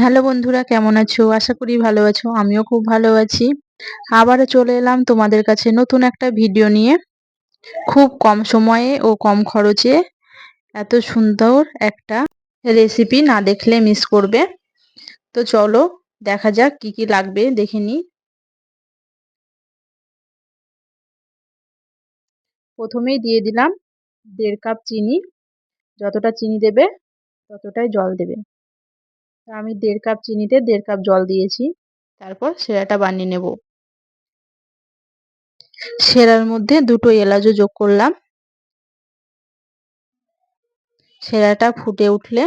Hello বন্ধুরা, কেমন আছো? আশা করি ভালো আছো। আমিও খুব ভালো আছি। আবারও চলে এলাম তোমাদের কাছে নতুন একটা ভিডিও নিয়ে। খুব কম সময়ে ও কম খরচে এত সুন্দর একটা রেসিপি না দেখলে মিস করবে। তো চলো দেখা যাক কি কি লাগবে দেখে নিই। প্রথমেই দিয়ে দিলাম 1.5 কাপ চিনি। যতটা চিনি দেবে ততটাই জল দেবে। তো আমি 1.5 কাপ চিনিতে 1.5 কাপ জল দিয়েছি। তারপর সেরাটা বানিয়ে নেব। সেরার মধ্যে 2টো এলাচও যোগ করলাম। সেরাটা ফুটে উঠলে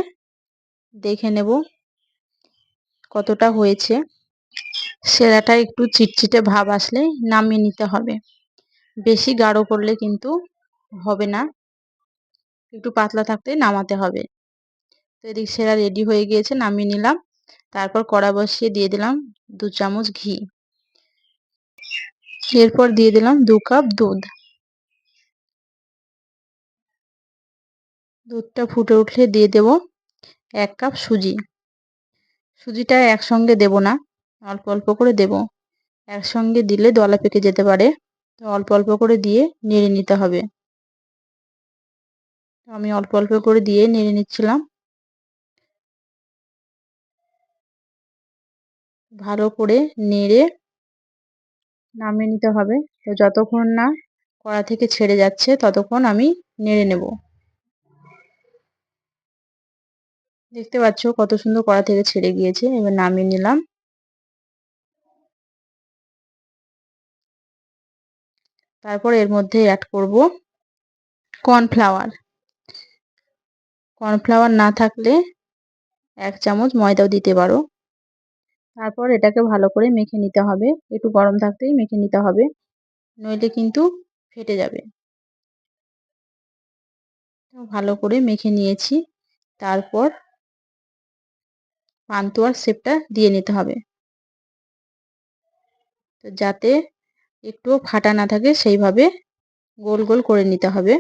দেখে নেব কতটা হয়েছে। সেরাটা একটু চিটচিটে ভাব আসলে নামিয়ে নিতে হবে। বেশি গাঢ় করলে কিন্তু হবে না, একটু পাতলা থাকতে নামাতে হবে। তো এদিকে সেরা রেডি হয়ে গিয়েছে, নামিয়ে নিলাম। তারপর কড়া বসিয়ে দিয়ে দিলাম 2 চামচ ঘি। এরপর দিয়ে দিলাম 2 কাপ দুধ। দুধটা ফুটে উঠলে দিয়ে দেব 1 কাপ সুজি। সুজিটা একসঙ্গে দেব না, অল্প অল্প করে দেব। একসঙ্গে দিলে দলা পেকে যেতে পারে। তো অল্প অল্প করে দিয়ে নেড়ে নিতে হবে। আমি অল্প অল্প করে দিয়ে নেড়ে নিচ্ছিলাম। ভালো করে নেড়ে নামিয়ে নিতে হবে। তো যতক্ষণ না কড়া থেকে ছেড়ে যাচ্ছে ততক্ষণ আমি নেড়ে নেব। দেখতে পাচ্ছ কত সুন্দর কড়া থেকে ছেড়ে গিয়েছে। এবার নামিয়ে নিলাম। তারপর এর মধ্যে অ্যাড করব কর্নফ্লাওয়ার। কর্নফ্লাওয়ার না থাকলে 1 চামচ ময়দাও দিতে পারো। তারপর এটাকে ভালো করে মেখে নিতে হবে। একটু গরম থাকতেই মেখে নিতে হবে, নইলে কিন্তু ফেটে যাবে। তো ভালো করে মেখে নিয়েছি। তারপর পান্তুয়ার শেপটা দিয়ে নিতে হবে, তো যাতে একটুও ফাটা না থাকে সেইভাবে গোল গোল করে নিতে হবে।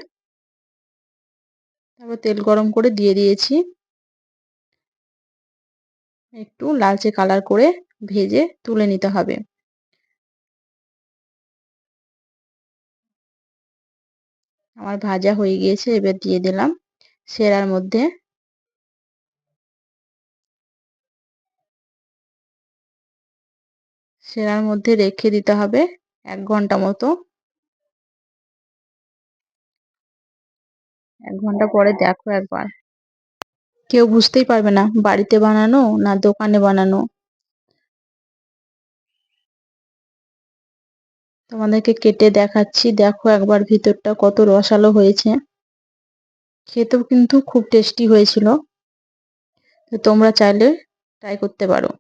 তারপর তেল গরম করে দিয়ে দিয়েছি। একটু লালচে কালার করে ভেজে তুলে নিতে হবে। আমার ভাজা হয়ে গিয়েছে। এবার দিয়ে দিলাম সেরার মধ্যে। সেরার মধ্যে রেখে দিতে হবে 1 ঘন্টা মতো। 1 ঘন্টা পরে দেখো একবার, কেউ বুঝতেই পারবে না বাড়িতে বানানো না দোকানে বানানো। তোমাদেরকে কেটে দেখাচ্ছি, দেখো একবার ভিতরটা কত রসালো হয়েছে। খেতেও কিন্তু খুব টেস্টি হয়েছিল। তো তোমরা চাইলে ট্রাই করতে পারো।